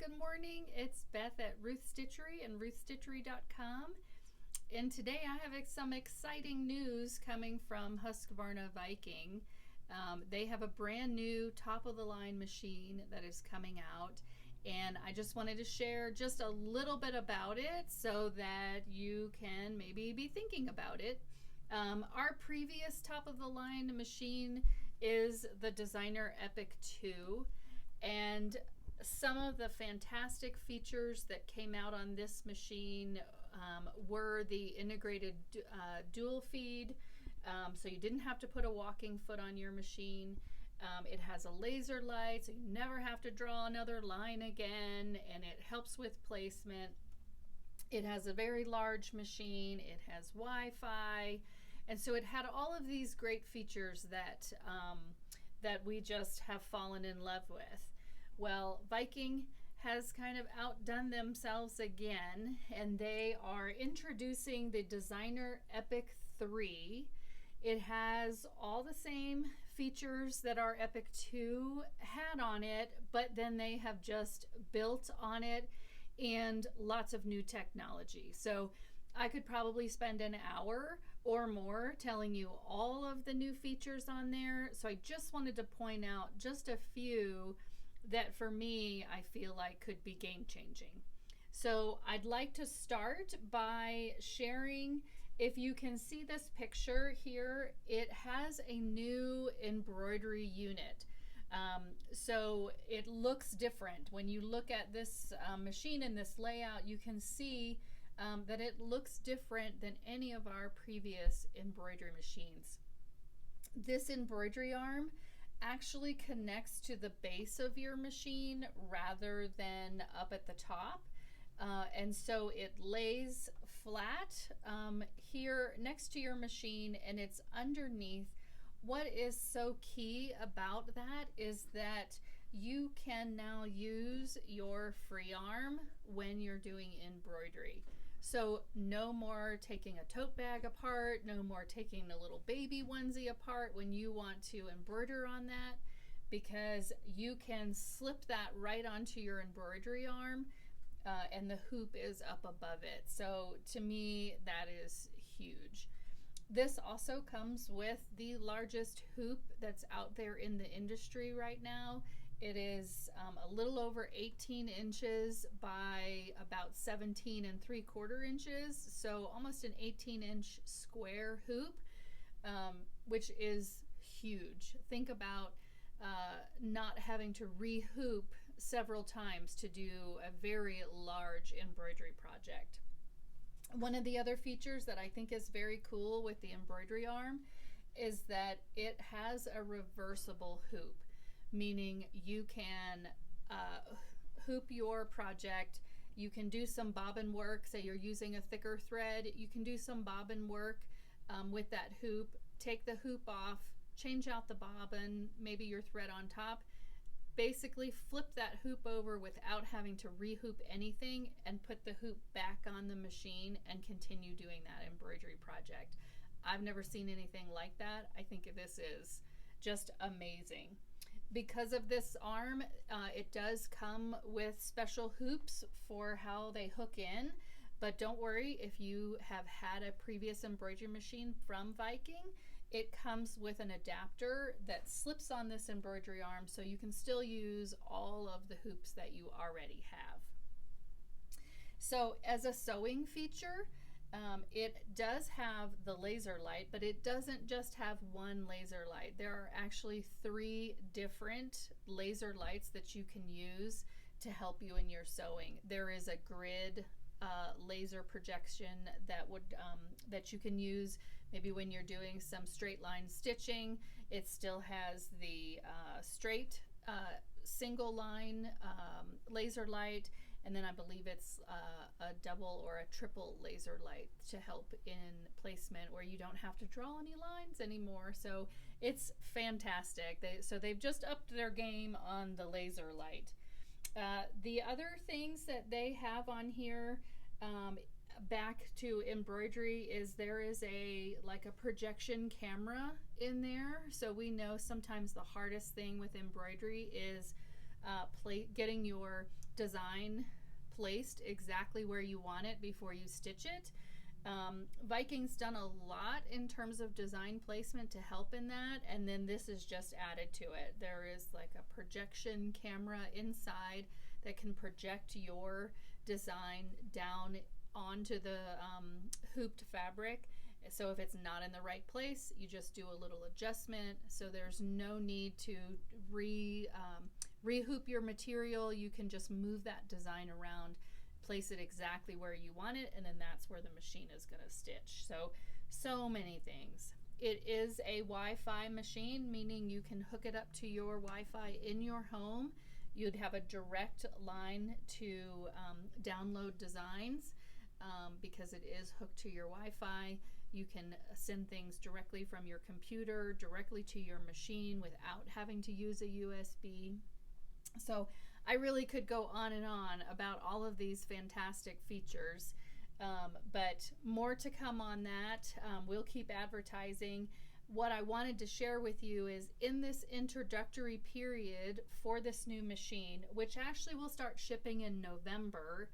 good morning. It's Beth at Ruth Stitchery and ruthstitchery.com. And today I have some exciting news coming from Husqvarna Viking. They have a brand new top-of-the-line machine that is coming out. And I just wanted to share just a little bit about it so that you can maybe be thinking about it. Our previous top-of-the-line machine is the Designer Epic 2. And some of the fantastic features that came out on this machine were the integrated dual feed, so you didn't have to put a walking foot on your machine. It has a laser light, so you never have to draw another line again, and it helps with placement. It has a very large machine. It has Wi-Fi, and so it had all of these great features that we just have fallen in love with. Well, Viking has kind of outdone themselves again, and they are introducing the Designer Epic 3. It has all the same features that our Epic 2 had on it, but then they have just built on it and lots of new technology. So I could probably spend an hour or more telling you all of the new features on there. So I just wanted to point out just a few that for me I feel like could be game changing. So I'd like to start by sharing, if you can see this picture here, it has a new embroidery unit. So it looks different. When you look at this machine and this layout, you can see that it looks different than any of our previous embroidery machines. This embroidery arm actually connects to the base of your machine rather than up at the top. And so it lays flat here next to your machine, and it's underneath. What is so key about that is that you can now use your free arm when you're doing embroidery. So no more taking a tote bag apart, no more taking a little baby onesie apart when you want to embroider on that, because you can slip that right onto your embroidery arm and the hoop is up above it. So to me, that is huge. This also comes with the largest hoop that's out there in the industry right now. It is a little over 18 inches by about 17 3/4 inches, so almost an 18-inch square hoop, which is huge. Think about not having to re-hoop several times to do a very large embroidery project. One of the other features that I think is very cool with the embroidery arm is that it has a reversible hoop, meaning you can hoop your project. You can do some bobbin work. Say you're using a thicker thread, you can do some bobbin work with that hoop, take the hoop off, change out the bobbin, maybe your thread on top, basically flip that hoop over without having to re-hoop anything, and put the hoop back on the machine and continue doing that embroidery project. I've never seen anything like that. I think this is just amazing. Because of this arm, it does come with special hoops for how they hook in, but don't worry if you have had a previous embroidery machine from Viking. It comes with an adapter that slips on this embroidery arm, so you can still use all of the hoops that you already have. So as a sewing feature, it does have the laser light, but it doesn't just have one laser light. There are actually 3 different laser lights that you can use to help you in your sewing. There is a grid laser projection that you can use maybe when you're doing some straight line stitching. It still has the straight single line laser light, and then I believe it's a double or a triple laser light to help in placement where you don't have to draw any lines anymore. So it's fantastic. They've just upped their game on the laser light. The other things that they have on here, back to embroidery, is there is a projection camera in there. So we know sometimes the hardest thing with embroidery is getting your design placed exactly where you want it before you stitch it. Viking's done a lot in terms of design placement to help in that, and then this is just added to it. There is like a projection camera inside that can project your design down onto the hooped fabric. So if it's not in the right place, you just do a little adjustment. So there's no need to rehoop your material. You can just move that design around, place it exactly where you want it, and then that's where the machine is going to stitch. So many things. It is a Wi-Fi machine, meaning you can hook it up to your Wi-Fi in your home. You'd have a direct line to download designs because it is hooked to your Wi-Fi. You can send things directly from your computer directly to your machine without having to use a USB. So I really could go on and on about all of these fantastic features, but more to come on that. We'll keep advertising. What I wanted to share with you is in this introductory period for this new machine, which actually will start shipping in November,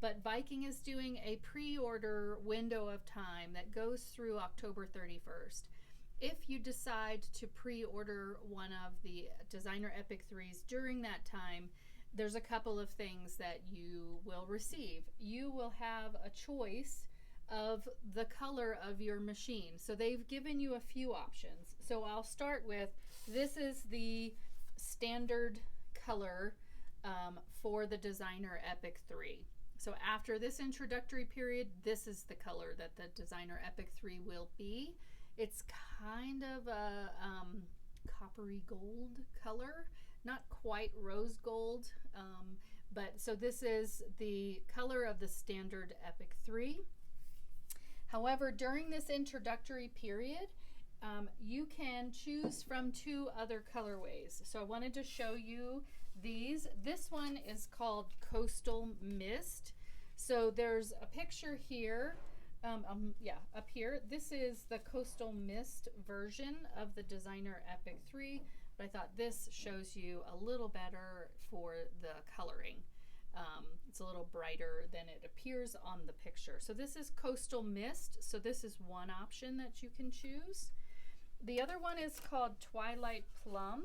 but Viking is doing a pre-order window of time that goes through October 31st. If you decide to pre-order one of the Designer Epic 3s during that time, there's a couple of things that you will receive. You will have a choice of the color of your machine. So they've given you a few options. So I'll start with, this is the standard color for the Designer Epic 3. So after this introductory period, this is the color that the Designer Epic 3 will be. It's kind of a coppery gold color, not quite rose gold, but so this is the color of the standard Epic 3. However, during this introductory period, you can choose from two other colorways. So I wanted to show you these. This one is called Coastal Mist. So there's a picture here. Up here. This is the Coastal Mist version of the Designer Epic 3, but I thought this shows you a little better for the coloring. It's a little brighter than it appears on the picture. So this is Coastal Mist. So this is one option that you can choose. The other one is called Twilight Plum,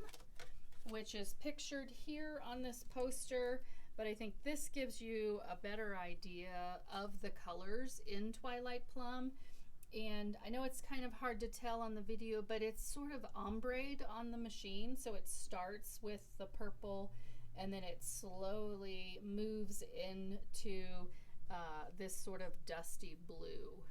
which is pictured here on this poster, but I think this gives you a better idea of the colors in Twilight Plum. And I know it's kind of hard to tell on the video, but it's sort of ombre'd on the machine. So it starts with the purple and then it slowly moves into this sort of dusty blue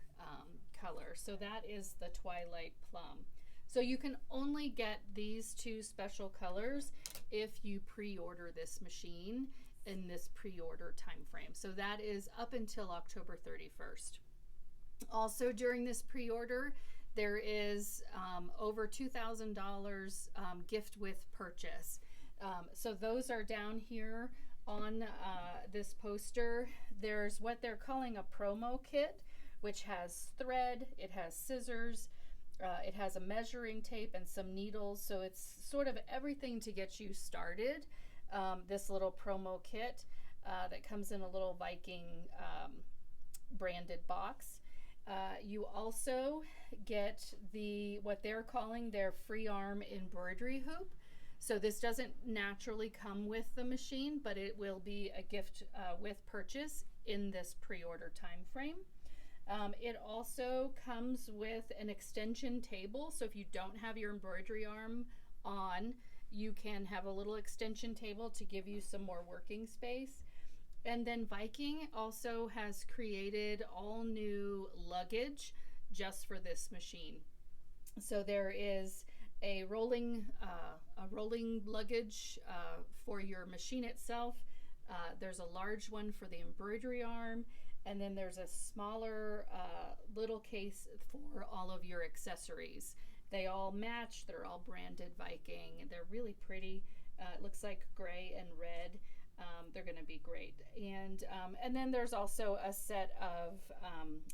color. So that is the Twilight Plum. So you can only get these two special colors if you pre-order this machine in this pre-order time frame. So that is up until October 31st. Also during this pre-order, there is over $2,000 gift with purchase. So those are down here on this poster. There's what they're calling a promo kit, which has thread, it has scissors, it has a measuring tape and some needles. So it's sort of everything to get you started. This little promo kit that comes in a little Viking branded box. You also get what they're calling their free arm embroidery hoop. So this doesn't naturally come with the machine, but it will be a gift with purchase in this pre-order time frame. It also comes with an extension table. So if you don't have your embroidery arm on, you can have a little extension table to give you some more working space. And then Viking also has created all new luggage just for this machine. So there is a rolling luggage for your machine itself. There's a large one for the embroidery arm, and then there's a smaller little case for all of your accessories. They all match. They're all branded Viking. They're really pretty. It looks like gray and red. They're going to be great. And then there's also a set of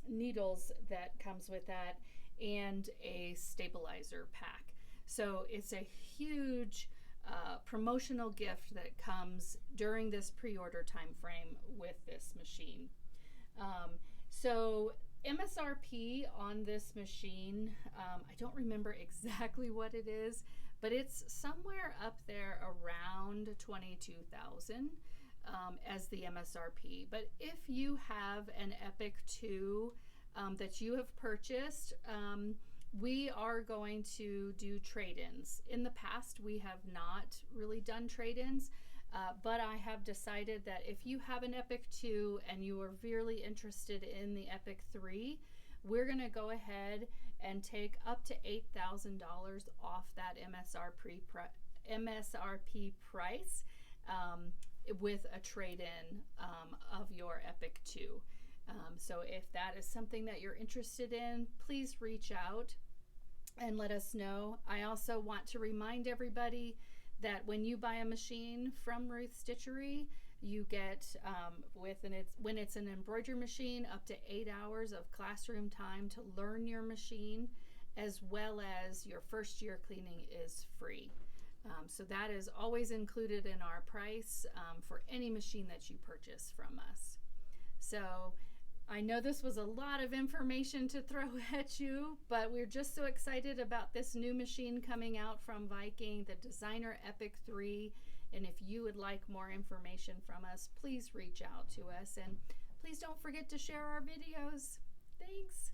needles that comes with that and a stabilizer pack. So it's a huge promotional gift that comes during this pre-order time frame with this machine. So MSRP on this machine, I don't remember exactly what it is, but it's somewhere up there around $22,000 as the MSRP. But if you have an Epic 2 that you have purchased, we are going to do trade-ins. In the past, we have not really done trade-ins, but I have decided that if you have an Epic 2 and you are really interested in the Epic 3, we're going to go ahead and take up to $8,000 off that MSRP price with a trade-in of your Epic 2. So if that is something that you're interested in, please reach out and let us know. I also want to remind everybody that when you buy a machine from Ruth Stitchery, you get, when it's an embroidery machine, up to 8 hours of classroom time to learn your machine, as well as your first year cleaning is free. So that is always included in our price for any machine that you purchase from us. So I know this was a lot of information to throw at you, but we're just so excited about this new machine coming out from Viking, the Designer Epic 3. And if you would like more information from us, please reach out to us. And please don't forget to share our videos. Thanks.